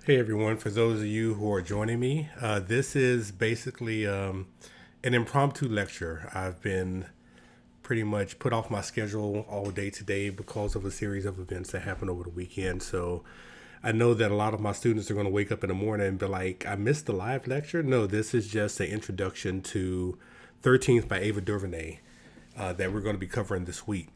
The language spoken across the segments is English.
Hey everyone, for those of you who are joining me, this is basically an impromptu lecture. I've been pretty much put off my schedule all day today because of a series of events that happened over the weekend. So I know that a lot of my students are going to wake up in the morning and be like, I missed the live lecture. No, this is just an introduction to 13th by Ava Duvernay that we're going to be covering this week.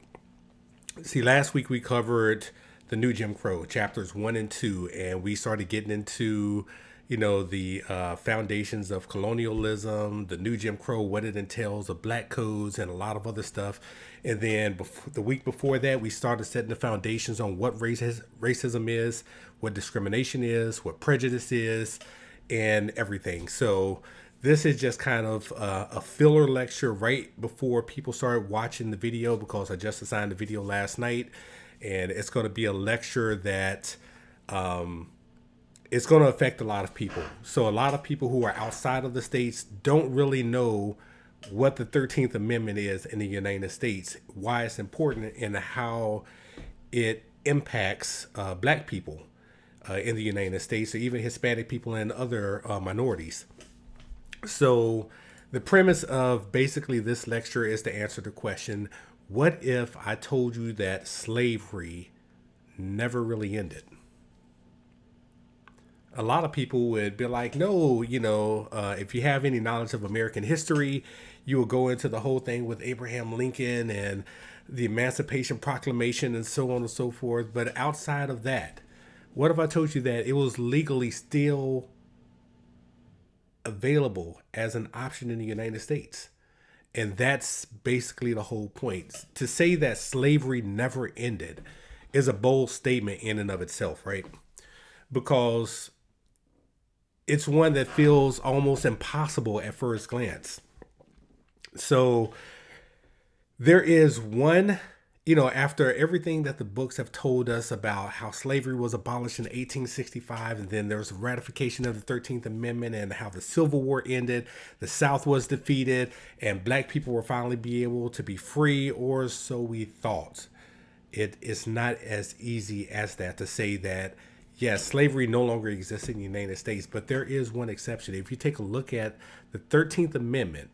See, last week we covered the new Jim Crow chapters 1 and 2, and we started getting into, the foundations of colonialism, the new Jim Crow, what it entails, the black codes, and a lot of other stuff. And then the week before that, we started setting the foundations on what racism is, what discrimination is, what prejudice is, and everything. So this is just kind of a filler lecture right before people start watching the video because I just assigned the video last night, and it's going to be a lecture that it's going to affect a lot of people. So a lot of people who are outside of the states don't really know what the 13th Amendment is in the United States, why it's important, and how it impacts black people in the United States, or even Hispanic people and other minorities. So, the premise of basically this lecture is to answer the question, what if I told you that slavery never really ended? A lot of people would be like, no, if you have any knowledge of American history, you will go into the whole thing with Abraham Lincoln and the Emancipation Proclamation and so on and so forth. But outside of that, what if I told you that it was legally still available as an option in the United States? And that's basically the whole point. To say that slavery never ended is a bold statement in and of itself, right? Because it's one that feels almost impossible at first glance. So there is one, after everything that the books have told us about how slavery was abolished in 1865, and then there was ratification of the 13th Amendment, and how the Civil War ended, the South was defeated, and black people were finally be able to be free, or so we thought. It is not as easy as that to say that, yes, slavery no longer exists in the United States, but there is one exception. If you take a look at the 13th Amendment,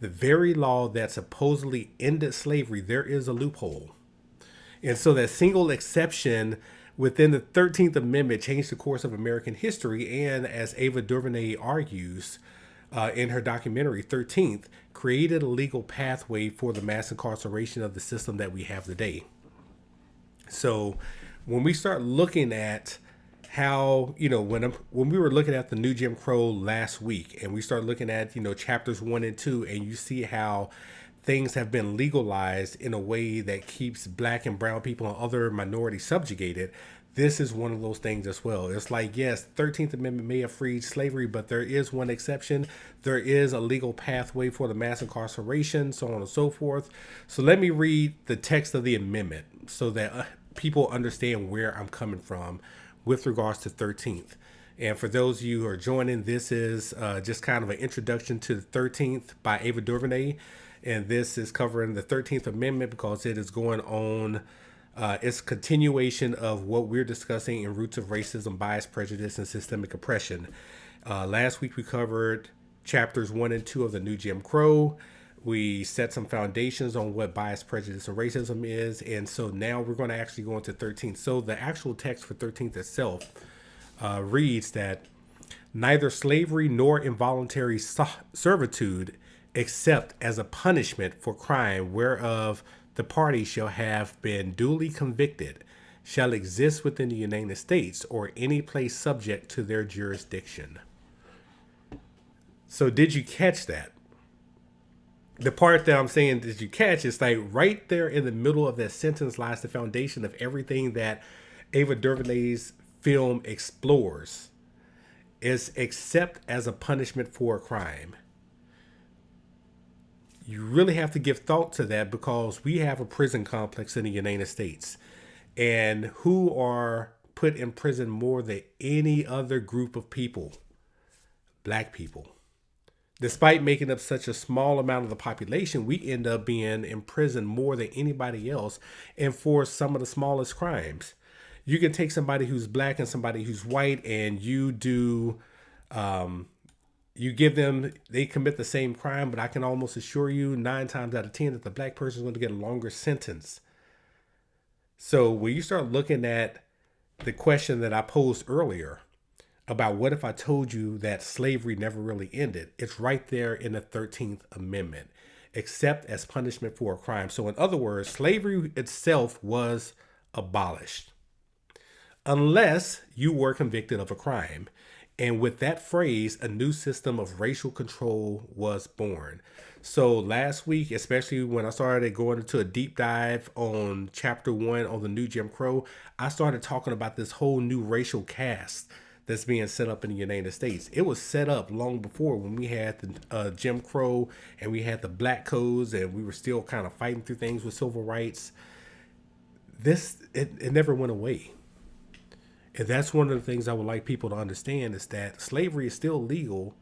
the very law that supposedly ended slavery, there is a loophole. And so that single exception within the 13th Amendment changed the course of American history. And as Ava Duvernay argues in her documentary 13th, created a legal pathway for the mass incarceration of the system that we have today. So when we start looking at how, when we were looking at the new Jim Crow last week, and we start looking at, chapters 1 and 2, and you see how things have been legalized in a way that keeps black and brown people and other minorities subjugated, this is one of those things as well. It's like, yes, 13th Amendment may have freed slavery, but there is one exception. There is a legal pathway for the mass incarceration, so on and so forth. So let me read the text of the amendment so that people understand where I'm coming from with regards to 13th. And for those of you who are joining, this is just kind of an introduction to the 13th by Ava Duvernay. And this is covering the 13th Amendment because it is going on, it's continuation of what we're discussing in Roots of Racism, Bias, Prejudice, and Systemic Oppression. Last week we covered chapters 1 and 2 of the new Jim Crow. We set some foundations on what bias, prejudice, and racism is. And so now we're going to actually go into 13th. So the actual text for 13th itself reads that neither slavery nor involuntary servitude, except as a punishment for crime whereof the party shall have been duly convicted, shall exist within the United States or any place subject to their jurisdiction. So did you catch that? The part that I'm saying did you catch is like right there in the middle of that sentence lies the foundation of everything that Ava DuVernay's film explores, is except as a punishment for a crime. You really have to give thought to that because we have a prison complex in the United States, and who are put in prison more than any other group of people? Black people. Despite making up such a small amount of the population, we end up being in prison more than anybody else, and for some of the smallest crimes. You can take somebody who's black and somebody who's white, and you give them, they commit the same crime, but I can almost assure you 9 times out of 10 that the black person is going to get a longer sentence. So when you start looking at the question that I posed earlier about what if I told you that slavery never really ended, it's right there in the 13th Amendment, except as punishment for a crime. So in other words, slavery itself was abolished unless you were convicted of a crime. And with that phrase, a new system of racial control was born. So last week, especially when I started going into a deep dive on chapter 1 on the new Jim Crow, I started talking about this whole new racial caste that's being set up in the United States. It was set up long before, when we had the Jim Crow and we had the black codes, and we were still kind of fighting through things with civil rights. It never went away. And that's one of the things I would like people to understand, is that slavery is still legal.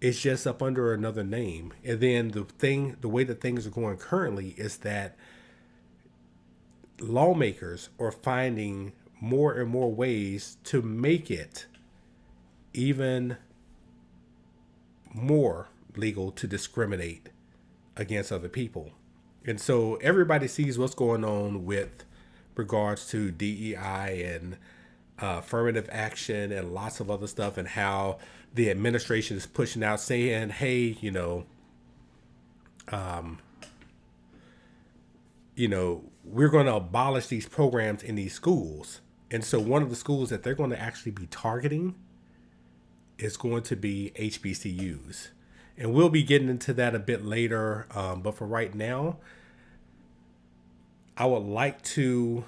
It's just up under another name. And then the way that things are going currently is that lawmakers are finding more and more ways to make it even more legal to discriminate against other people. And so everybody sees what's going on with regards to DEI and affirmative action and lots of other stuff, and how the administration is pushing out saying, hey, we're going to abolish these programs in these schools. And so one of the schools that they're going to actually be targeting is going to be HBCUs. And we'll be getting into that a bit later. But for right now, I would like to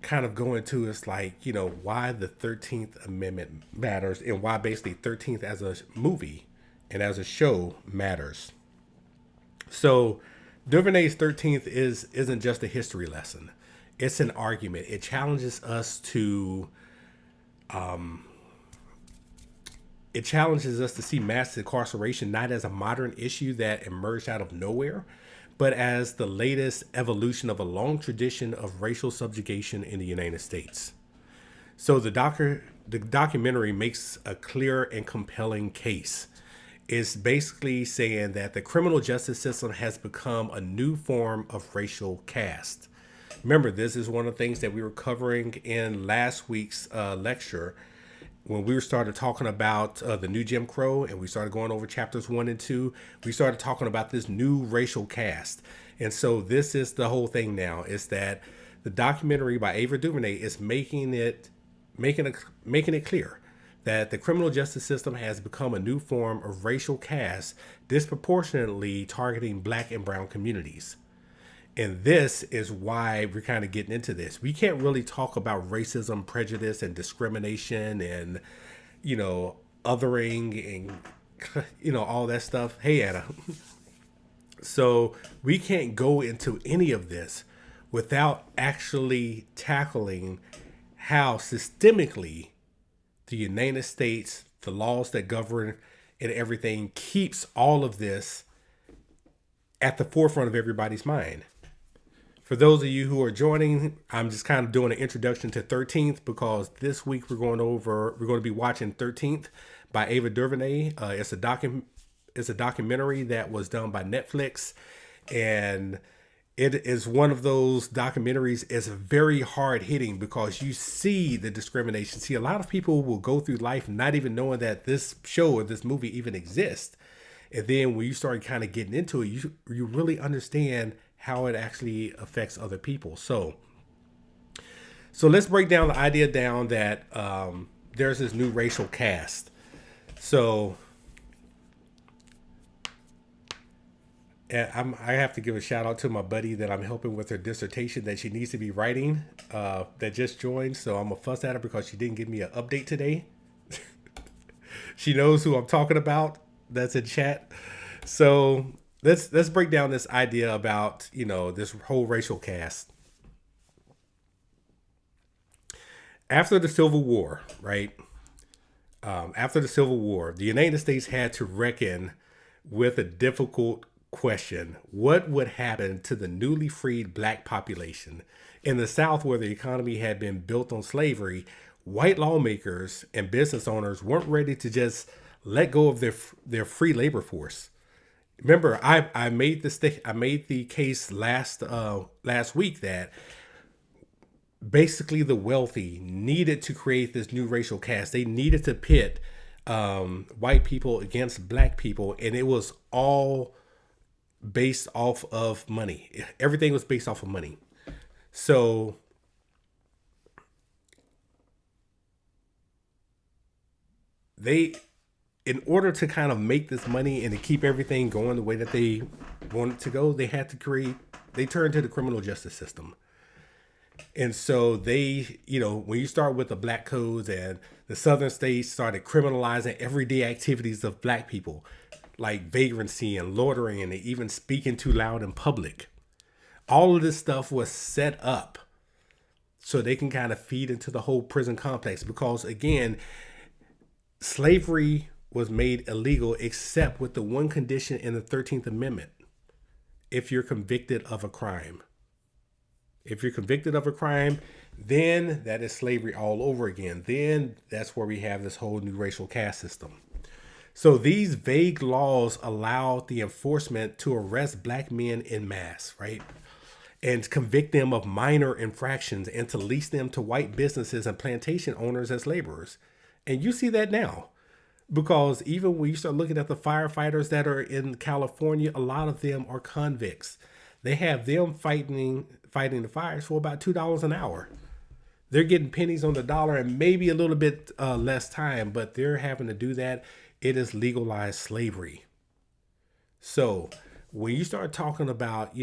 kind of go into is why the 13th Amendment matters, and why basically 13th as a movie and as a show matters. So Duvernay's 13th isn't just a history lesson. It's an argument. It challenges us to see mass incarceration not as a modern issue that emerged out of nowhere, but as the latest evolution of a long tradition of racial subjugation in the United States. So the documentary makes a clear and compelling case. It's basically saying that the criminal justice system has become a new form of racial caste. Remember, this is one of the things that we were covering in last week's lecture, when we started talking about the new Jim Crow, and we started going over chapters 1 and 2. We started talking about this new racial caste. And so this is the whole thing now, is that the documentary by Ava Duvernay is making it clear that the criminal justice system has become a new form of racial caste, disproportionately targeting black and brown communities. And this is why we're kind of getting into this. We can't really talk about racism, prejudice, and discrimination and, othering and, all that stuff. Hey, Anna. So we can't go into any of this without actually tackling how systemically the United States, the laws that govern and everything, keeps all of this at the forefront of everybody's mind. For those of you who are joining, I'm just kind of doing an introduction to 13th, because this week we're going to be watching 13th by Ava Duvernay. It's a documentary that was done by Netflix, and it is one of those documentaries. It's very hard hitting because you see the discrimination. See, a lot of people will go through life not even knowing that this show or this movie even exists. And then when you start kind of getting into it, you really understand how it actually affects other people. So let's break down the idea down that there's this new racial caste. So I have to give a shout out to my buddy that I'm helping with her dissertation that she needs to be writing, that just joined. So I'm gonna fuss at her because she didn't give me an update today. She knows who I'm talking about. That's in chat. So let's break down this idea about, this whole racial caste. After the Civil War, right? After the Civil War, the United States had to reckon with a difficult question: what would happen to the newly freed black population in the South, where the economy had been built on slavery? White lawmakers and business owners weren't ready to just let go of their free labor force. Remember, I made I made the case last week that basically the wealthy needed to create this new racial caste. They needed to pit white people against black people, and it was all based off of money. Everything was based off of money. So they, in order to kind of make this money and to keep everything going the way that they wanted to go, they had to create, they turned to the criminal justice system. And so they, when you start with the black codes and the southern states started criminalizing everyday activities of black people, like vagrancy and loitering and even speaking too loud in public. All of this stuff was set up so they can kind of feed into the whole prison complex, because again, slavery was made illegal except with the one condition in the 13th Amendment: if you're convicted of a crime. If you're convicted of a crime, then that is slavery all over again. Then that's where we have this whole new racial caste system. So these vague laws allowed the enforcement to arrest black men en masse, right? And convict them of minor infractions and to lease them to white businesses and plantation owners as laborers. And you see that now, because even when you start looking at the firefighters that are in California, a lot of them are convicts. They have them fighting the fires for about $2 an hour. They're getting pennies on the dollar and maybe a little bit less time, but they're having to do that. It is legalized slavery. So when you start talking about,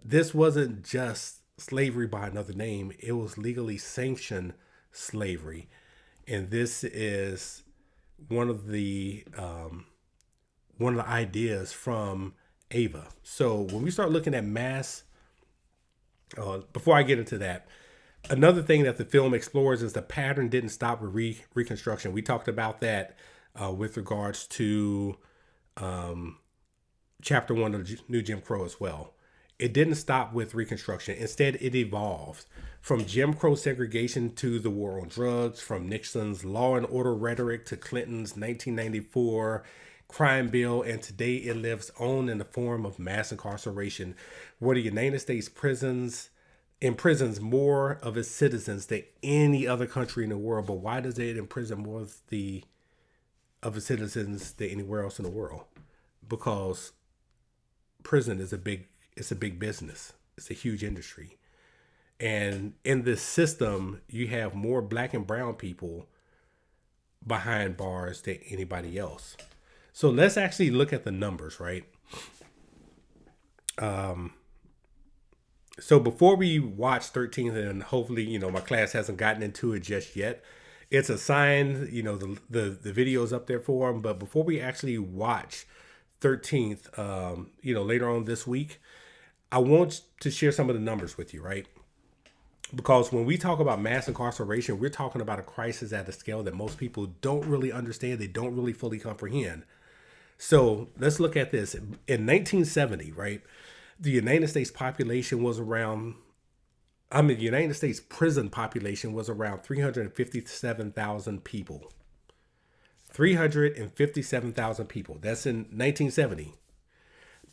this wasn't just slavery by another name. It was legally sanctioned slavery. And this is one of the ideas from Ava. So when we start looking at mass, before I get into that, another thing that the film explores is the pattern didn't stop with Reconstruction. We talked about that with regards to chapter 1 of New Jim Crow as well. It didn't stop with Reconstruction. Instead, it evolved from Jim Crow segregation to the war on drugs, from Nixon's law and order rhetoric to Clinton's 1994 crime bill, and today it lives on in the form of mass incarceration, where the United States imprisons more of its citizens than any other country in the world. But why does it imprison more of its citizens than anywhere else in the world? Because prison is a big business. It's a huge industry. And in this system, you have more black and brown people behind bars than anybody else. So let's actually look at the numbers, right? So before we watch 13th, and hopefully, my class hasn't gotten into it just yet, it's assigned, the video's up there for them. But before we actually watch 13th, later on this week, I want to share some of the numbers with you, right? Because when we talk about mass incarceration, we're talking about a crisis at a scale that most people don't really understand. They don't really fully comprehend. So let's look at this. In 1970, right, the United States population was around, the United States prison population was around 357,000 people. 357,000 people. That's in 1970.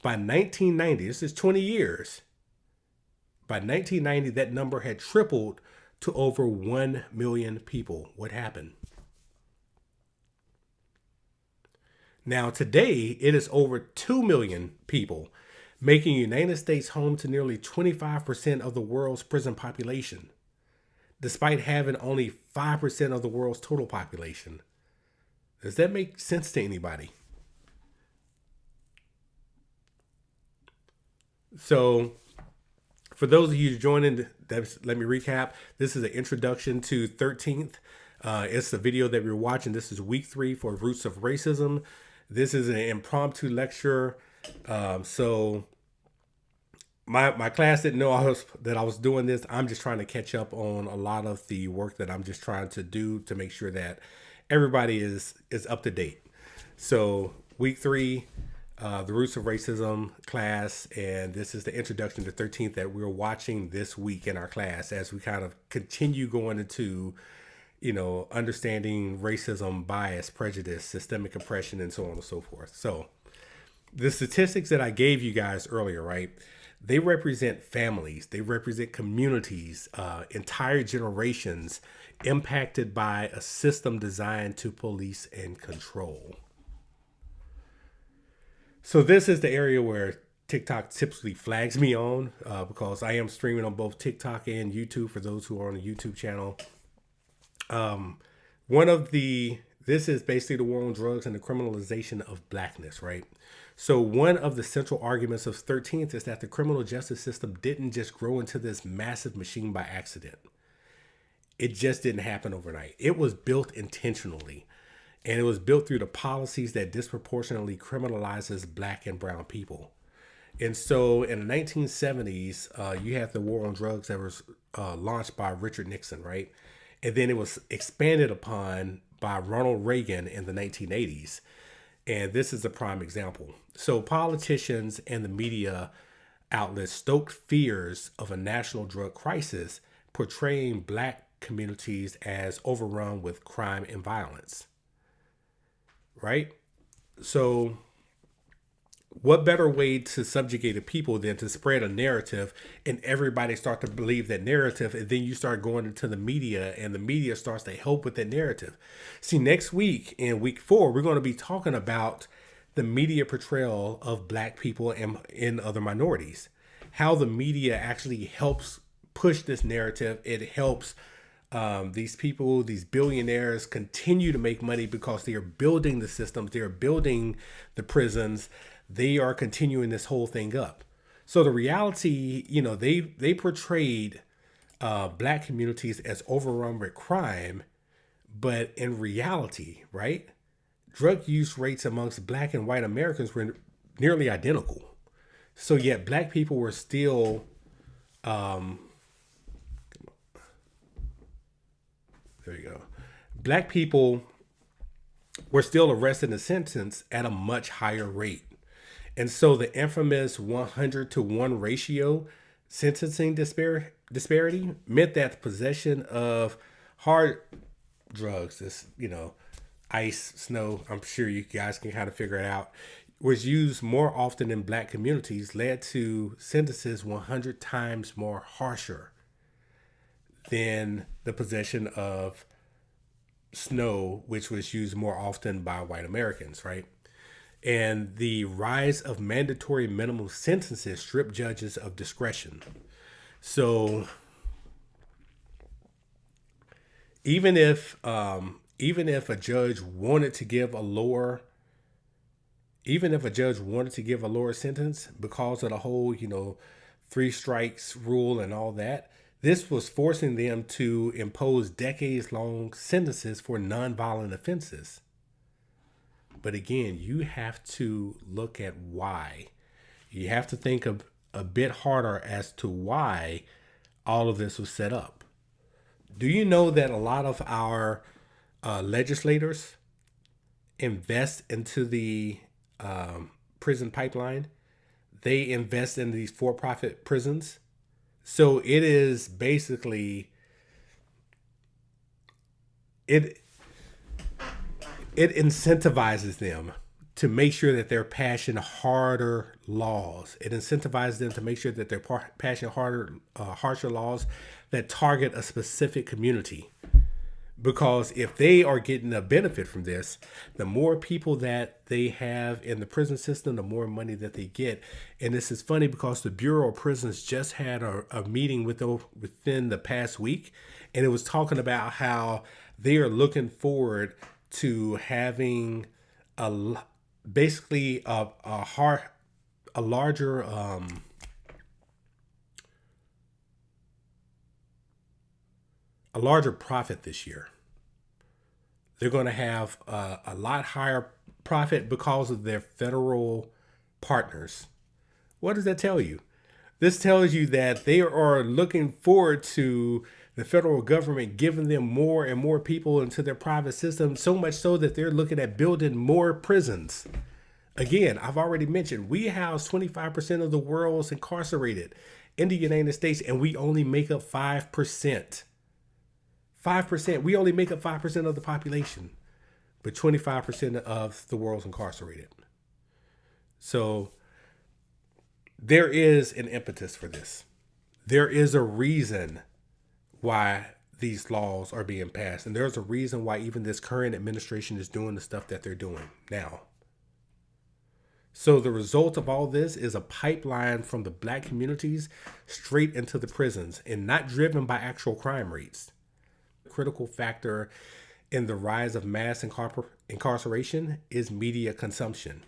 By 1990, this is 20 years. By 1990, that number had tripled to over 1 million people. What happened? Now, today, it is over 2 million people, making the United States home to nearly 25% of the world's prison population, despite having only 5% of the world's total population. Does that make sense to anybody? So, for those of you joining, let me recap. This is an introduction to 13th. It's the video that we're watching. This is week 3 for Roots of Racism. This is an impromptu lecture. So my class didn't know that I was doing this. I'm just trying to catch up on a lot of the work that I'm just trying to do to make sure that everybody is up to date. So week 3, The Roots of Racism class, and this is the introduction to 13th that we're watching this week in our class as we kind of continue going into, understanding racism, bias, prejudice, systemic oppression, and so on and so forth. So the statistics that I gave you guys earlier, right? They represent families, they represent communities, entire generations impacted by a system designed to police and control. So this is the area where TikTok typically flags me on because I am streaming on both TikTok and YouTube for those who are on the YouTube channel. This is basically the war on drugs and the criminalization of blackness, right? So one of the central arguments of 13th is that the criminal justice system didn't just grow into this massive machine by accident. It just didn't happen overnight. It was built intentionally. And it was built through the policies that disproportionately criminalizes black and brown people. And so in the 1970s, you had the war on drugs that was launched by Richard Nixon, right? And then it was expanded upon by Ronald Reagan in the 1980s. And this is a prime example. So politicians and the media outlets stoked fears of a national drug crisis, portraying black communities as overrun with crime and violence. Right? So what better way to subjugate a people than to spread a narrative and everybody start to believe that narrative, and then you start going into the media and the media starts to help with that narrative. See, next week in week 4, we're going to be talking about the media portrayal of black people and in other minorities, how the media actually helps push this narrative. It helps these people, these billionaires continue to make money because they are building the systems, they are building the prisons, they are continuing this whole thing up. So the reality, they portrayed black communities as overrun with crime, but in reality, right, drug use rates amongst black and white Americans were nearly identical. So yet black people were still there you go. Black people were still arrested and sentenced at a much higher rate. And so the infamous 100 to 1 ratio sentencing disparity meant that the possession of hard drugs, this, ice, snow, I'm sure you guys can kind of figure it out, was used more often in black communities, led to sentences 100 times more harsher than the possession of snow, which was used more often by white Americans, right? And the rise of mandatory minimum sentences stripped judges of discretion. So even if a judge wanted to give a lower sentence because of the whole, 3 strikes rule and all that, this was forcing them to impose decades-long sentences for nonviolent offenses. But again, you have to look at why. You have to think a bit harder as to why all of this was set up. Do you know that a lot of our legislators invest into the prison pipeline? They invest in these for-profit prisons. So it is basically, it incentivizes them to make sure that they're passing harder laws. It incentivizes them to make sure that they're passing harsher laws that target a specific community. Because if they are getting a benefit from this, the more people that they have in the prison system, the more money that they get. And this is funny because the Bureau of Prisons just had a meeting within the past week, and it was talking about how they are looking forward to having a larger profit this year. They're going to have a lot higher profit because of their federal partners. What does that tell you? This tells you that they are looking forward to the federal government giving them more and more people into their private system, so much so that they're looking at building more prisons. Again, I've already mentioned we house 25% of the world's incarcerated in the United States, and we only make up 5%. 5%. We only make up 5% of the population, but 25% of the world's incarcerated. So there is an impetus for this. There is a reason why these laws are being passed. And there's a reason why even this current administration is doing the stuff that they're doing now. So the result of all this is a pipeline from the black communities straight into the prisons, and not driven by actual crime rates. A critical factor in the rise of mass incarceration is media consumption.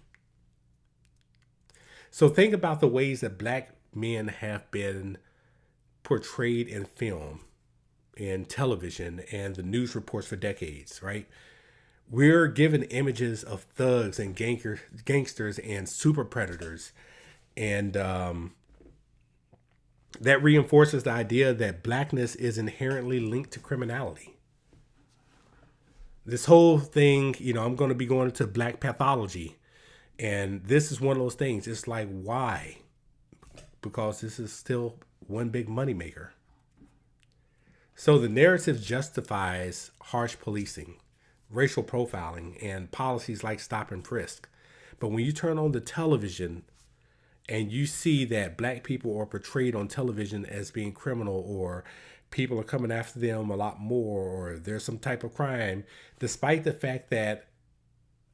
So think about the ways that black men have been portrayed in film, in television, and the news reports for decades, right? We're given images of thugs and gangsters and super predators. And that reinforces the idea that blackness is inherently linked to criminality. This whole thing, I'm going to be going into black pathology. And this is one of those things. It's like, why? Because this is still one big moneymaker. So the narrative justifies harsh policing, racial profiling, and policies like stop and frisk. But when you turn on the television and you see that black people are portrayed on television as being criminal, or people are coming after them a lot more, or there's some type of crime, despite the fact that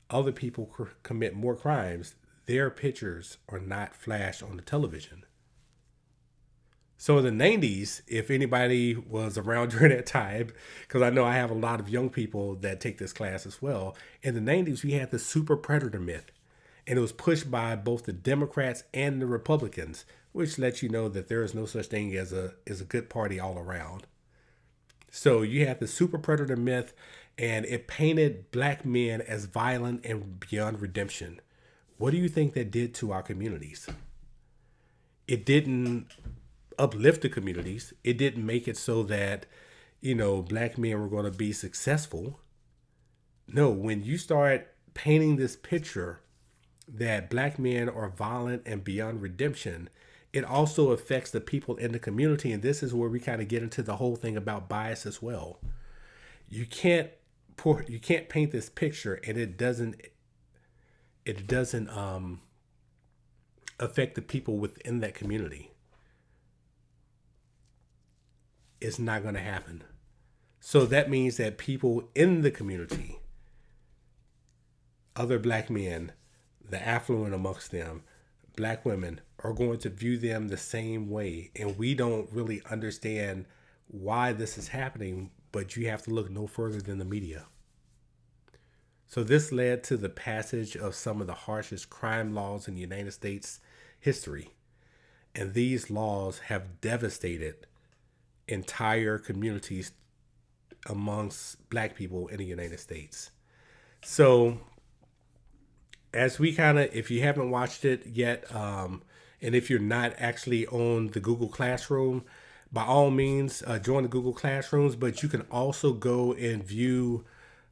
other people commit more crimes, their pictures are not flashed on the television. So in the 90s, if anybody was around during that time, because I know I have a lot of young people that take this class as well, in the 90s, we had the super predator myth. And it was pushed by both the Democrats and the Republicans, which lets you know that there is no such thing as a good party all around. So you had the super predator myth, and it painted black men as violent and beyond redemption. What do you think that did to our communities? It didn't uplift the communities. It didn't make it so that, black men were going to be successful. No, when you start painting this picture that black men are violent and beyond redemption, it also affects the people in the community. And this is where we kind of get into the whole thing about bias as well. You can't paint this picture and it doesn't affect the people within that community. It's not going to happen. So that means that people in the community, other black men, the affluent amongst them, black women, are going to view them the same way. And we don't really understand why this is happening, but you have to look no further than the media. So this led to the passage of some of the harshest crime laws in the United States history. And these laws have devastated entire communities amongst black people in the United States. So as we if you haven't watched it yet, and if you're not actually on the Google Classroom, by all means, join the Google Classrooms, but you can also go and view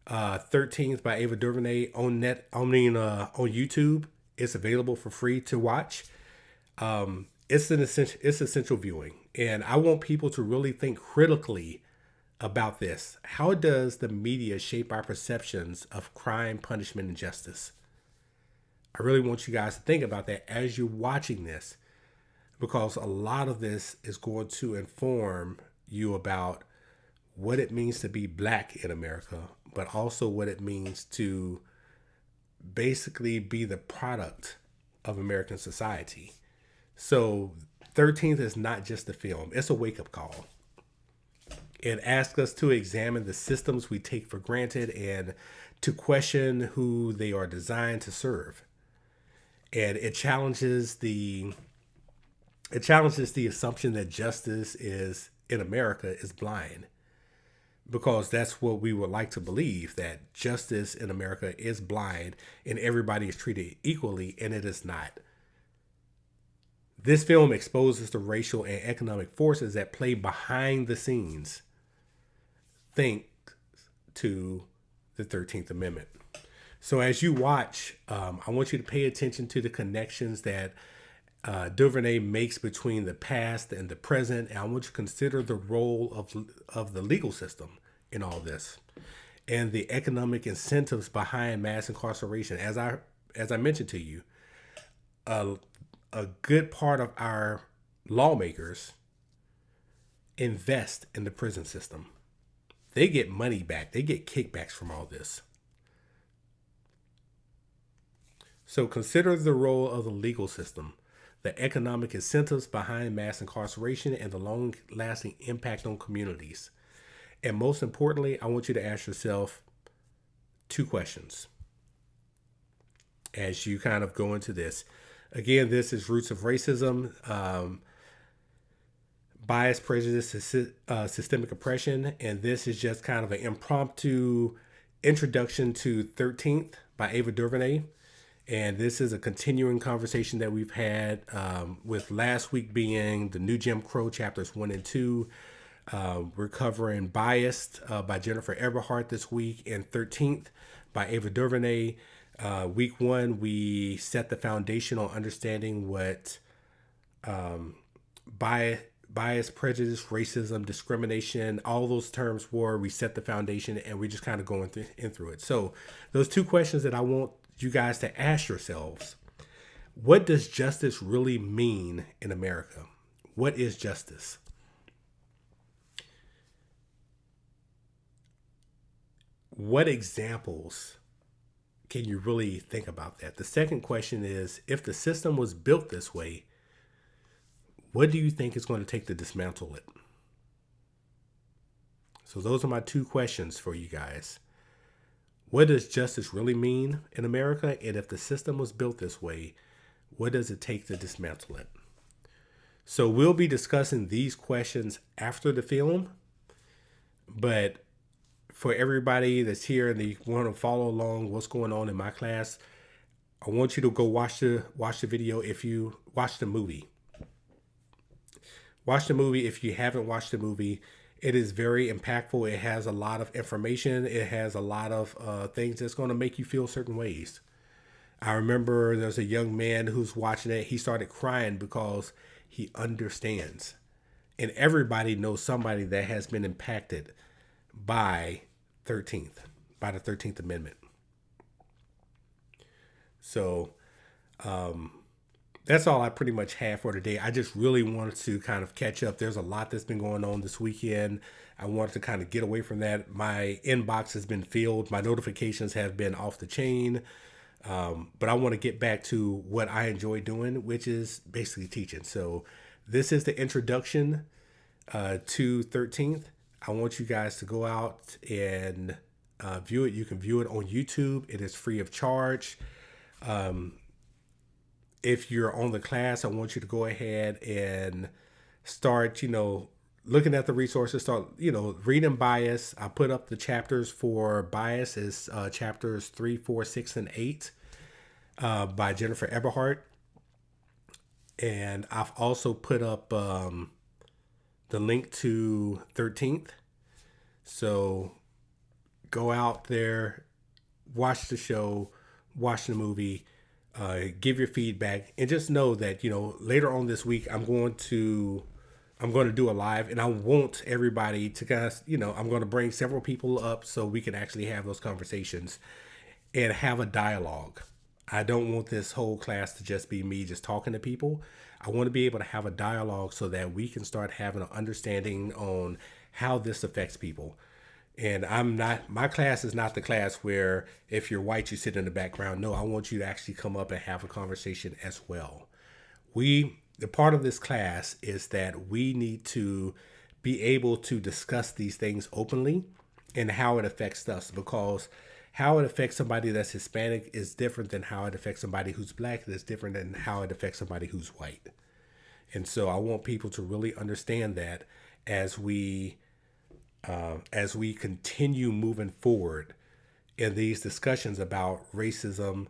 13th by Ava Duvernay on YouTube. It's available for free to watch. It's essential viewing. And I want people to really think critically about this. How does the media shape our perceptions of crime, punishment, and justice? I really want you guys to think about that as you're watching this, because a lot of this is going to inform you about what it means to be black in America, but also what it means to basically be the product of American society. So 13th is not just a film. It's a wake-up call. It asks us to examine the systems we take for granted and to question who they are designed to serve. And it challenges the assumption that justice in America is blind. Because that's what we would like to believe, that justice in America is blind and everybody is treated equally, and it is not. This film exposes the racial and economic forces that play behind the scenes, thanks to the 13th Amendment. So as you watch, I want you to pay attention to the connections that Duvernay makes between the past and the present. And I want you to consider the role of the legal system in all this, and the economic incentives behind mass incarceration. As I mentioned to you, a, a good part of our lawmakers invest in the prison system. They get money back. They get kickbacks from all this. So consider the role of the legal system, the economic incentives behind mass incarceration, and the long lasting impact on communities. And most importantly, I want you to ask yourself two questions as you kind of go into this. Again, this is Roots of Racism, Bias, Prejudice, Systemic Oppression. And this is just kind of an impromptu introduction to 13th by Ava Duvernay. And this is a continuing conversation that we've had, with last week being the New Jim Crow chapters 1 and 2. We're covering Biased by Jennifer Eberhardt this week, and 13th by Ava Duvernay. Week 1, we set the foundation on understanding what bias, prejudice, racism, discrimination, all those terms were. We set the foundation, and we're just kind of going through it. So those two questions that I want you guys to ask yourselves: what does justice really mean in America? What is justice? What examples can you really think about that? The second question is, if the system was built this way, what do you think is going to take to dismantle it? So those are my two questions for you guys. What does justice really mean in America? And if the system was built this way, what does it take to dismantle it? So we'll be discussing these questions after the film. But for everybody that's here and they want to follow along what's going on in my class, I want you to go watch the video. If you watch the movie, if you haven't watched the movie. It is very impactful. It has a lot of information. It has a lot of things that's going to make you feel certain ways. I remember there's a young man who's watching it. He started crying because he understands. And everybody knows somebody that has been impacted by the 13th Amendment. So that's all I pretty much have for today. I just really wanted to kind of catch up. There's a lot that's been going on this weekend. I wanted to kind of get away from that. My inbox has been filled. My notifications have been off the chain. But I want to get back to what I enjoy doing, which is basically teaching. So this is the introduction to 13th. I want you guys to go out and view it. You can view it on YouTube. It is free of charge. If you're on the class, I want you to go ahead and start, looking at the resources, start, reading Bias. I put up the chapters for Bias is chapters 3, 4, 6, and 8 by Jennifer Eberhardt. And I've also put up the link to 13th. So go out there, watch the show, watch the movie. Give your feedback, and just know that later on this week I'm going to do a live, and I want everybody to guys. I'm going to bring several people up so we can actually have those conversations and have a dialogue. I don't want this whole class to just be me just talking to people. I want to be able to have a dialogue so that we can start having an understanding on how this affects people. And my class is not the class where if you're white, you sit in the background. No, I want you to actually come up and have a conversation as well. The part of this class is that we need to be able to discuss these things openly and how it affects us, because how it affects somebody that's Hispanic is different than how it affects somebody who's black. That's different than how it affects somebody who's white. And so I want people to really understand that as we continue moving forward in these discussions about racism,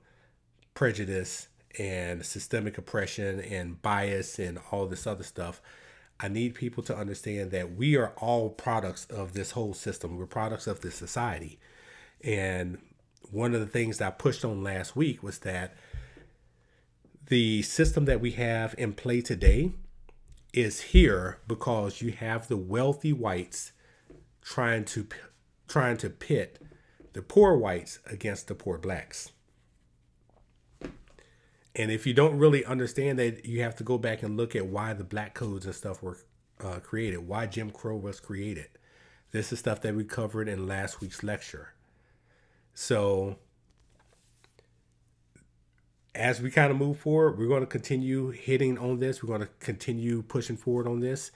prejudice, and systemic oppression and bias and all this other stuff, I need people to understand that we are all products of this whole system. We're products of this society. And one of the things that I pushed on last week was that the system that we have in play today is here because you have the wealthy whites trying to pit the poor whites against the poor blacks. And if you don't really understand that, you have to go back and look at why the black codes and stuff were created, why Jim Crow was created. This is stuff that we covered in last week's lecture. So as we kind of move forward, we're going to continue hitting on this. We're going to continue pushing forward on this.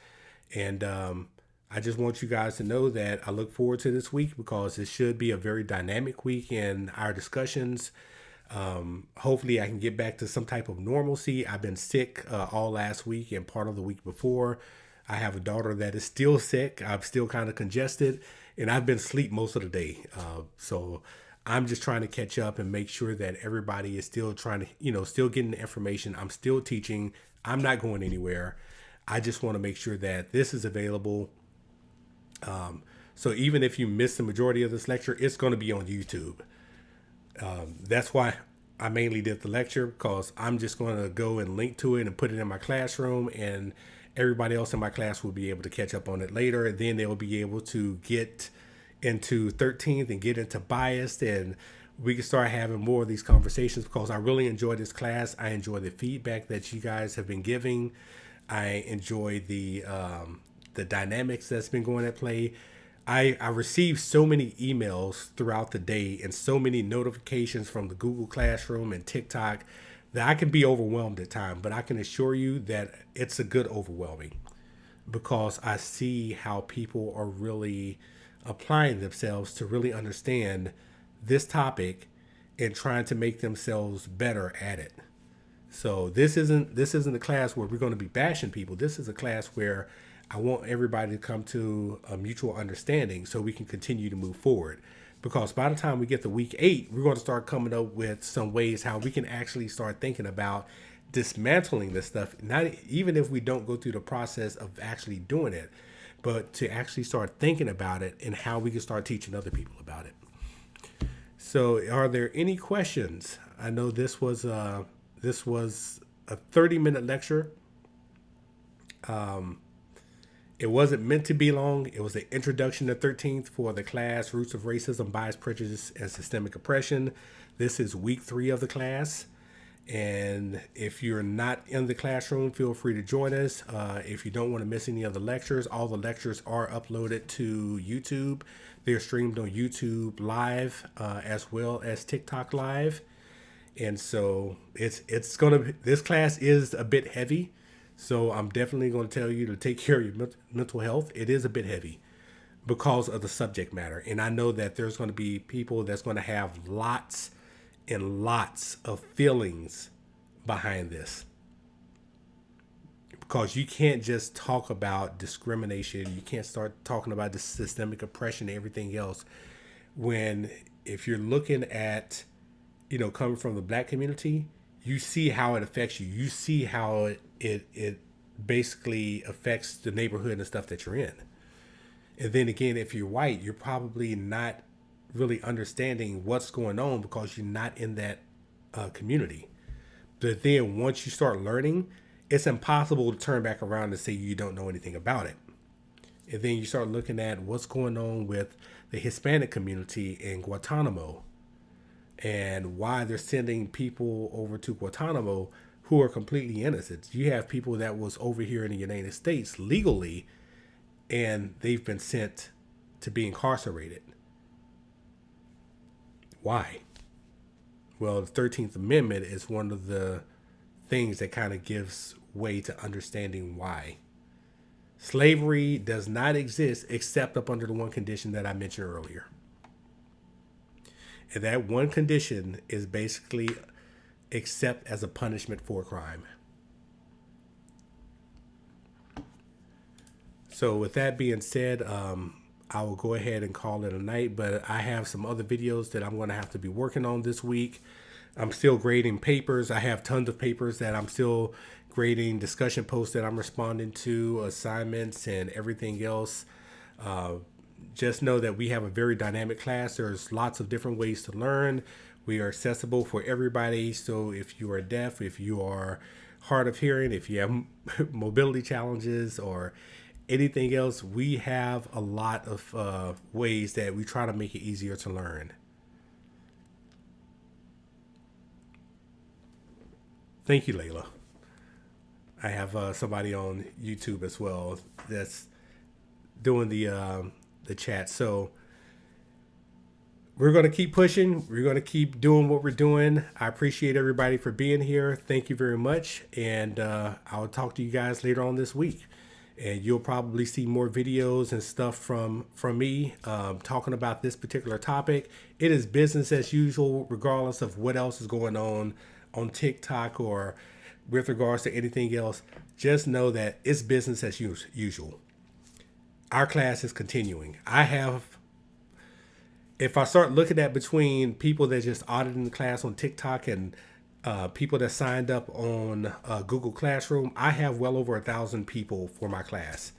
And I just want you guys to know that I look forward to this week because it should be a very dynamic week in our discussions. Hopefully I can get back to some type of normalcy. I've been sick all last week and part of the week before. I have a daughter that is still sick. I'm still kind of congested and I've been asleep most of the day. So I'm just trying to catch up and make sure that everybody is still trying to, still getting the information. I'm still teaching. I'm not going anywhere. I just want to make sure that this is available. So even if you miss the majority of this lecture, it's going to be on YouTube. That's why I mainly did the lecture, because I'm just going to go and link to it and put it in my classroom, and everybody else in my class will be able to catch up on it later. Then they'll be able to get into 13th and get into biased, and we can start having more of these conversations because I really enjoy this class. I enjoy the feedback that you guys have been giving. I enjoy the dynamics that's been going at play. I received so many emails throughout the day and so many notifications from the Google Classroom and TikTok that I can be overwhelmed at times, but I can assure you that it's a good overwhelming because I see how people are really applying themselves to really understand this topic and trying to make themselves better at it. So this isn't a class where we're going to be bashing people. This is a class where I want everybody to come to a mutual understanding so we can continue to move forward. Because by the time we get to week 8, we're going to start coming up with some ways how we can actually start thinking about dismantling this stuff. Not even if we don't go through the process of actually doing it, but to actually start thinking about it and how we can start teaching other people about it. So are there any questions? I know this was a 30-minute lecture. It wasn't meant to be long. It was the introduction to 13th for the class, Roots of Racism, Bias, Prejudice, and Systemic Oppression. This is week 3 of the class. And if you're not in the classroom, feel free to join us. If you don't want to miss any of the lectures, all the lectures are uploaded to YouTube. They're streamed on YouTube Live as well as TikTok Live. And so this class is a bit heavy. So I'm definitely going to tell you to take care of your mental health. It is a bit heavy because of the subject matter. And I know that there's going to be people that's going to have lots and lots of feelings behind this. Because you can't just talk about discrimination. You can't start talking about the systemic oppression and everything else. If you're looking at, coming from the black community, you see how it affects you. You see how it basically affects the neighborhood and stuff that you're in. And then again, if you're white, you're probably not really understanding what's going on because you're not in that community. But then once you start learning, it's impossible to turn back around and say you don't know anything about it. And then you start looking at what's going on with the Hispanic community in Guantanamo and why they're sending people over to Guantanamo who are completely innocent. You have people that was over here in the United States legally, and they've been sent to be incarcerated. Why? Well, the 13th Amendment is one of the things that kind of gives way to understanding why. Slavery does not exist except up under the one condition that I mentioned earlier. And that one condition is basically except as a punishment for a crime. So with that being said, I will go ahead and call it a night, but I have some other videos that I'm going to have to be working on this week. I'm still grading papers. I have tons of papers that I'm still grading, discussion posts that I'm responding to, assignments and everything else. just know that we have a very dynamic class. There's lots of different ways to learn. We are accessible for everybody. So if you are deaf, if you are hard of hearing, if you have mobility challenges or anything else, we have a lot of ways that we try to make it easier to learn. Thank you, Layla. I have somebody on YouTube as well that's doing the chat. So we're going to keep pushing. We're going to keep doing what we're doing. I appreciate everybody for being here. Thank you very much. And I'll talk to you guys later on this week. And you'll probably see more videos and stuff from me talking about this particular topic. It is business as usual, regardless of what else is going on TikTok or with regards to anything else. Just know that it's business as usual. Our class is continuing. If I start looking at between people that just audited the class on TikTok and people that signed up on Google Classroom, I have well over 1,000 people for my class.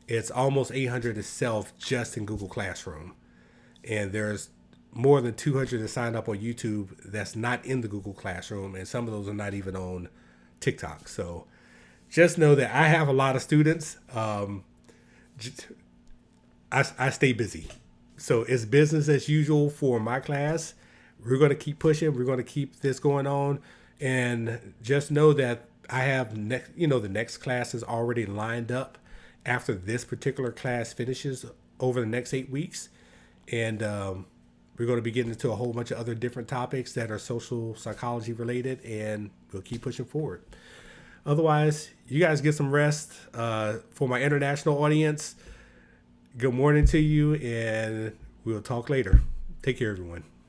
It's almost 800 itself just in Google Classroom. And there's more than 200 that signed up on YouTube that's not in the Google Classroom. And some of those are not even on TikTok. So just know that I have a lot of students. I stay busy. So it's business as usual for my class. We're going to keep pushing. We're going to keep this going on. And just know that I have the next class is already lined up after this particular class finishes over the next 8 weeks. And we're going to be getting into a whole bunch of other different topics that are social psychology related, and we'll keep pushing forward. Otherwise, you guys get some rest. For my international audience, good morning to you, and we'll talk later. Take care, everyone.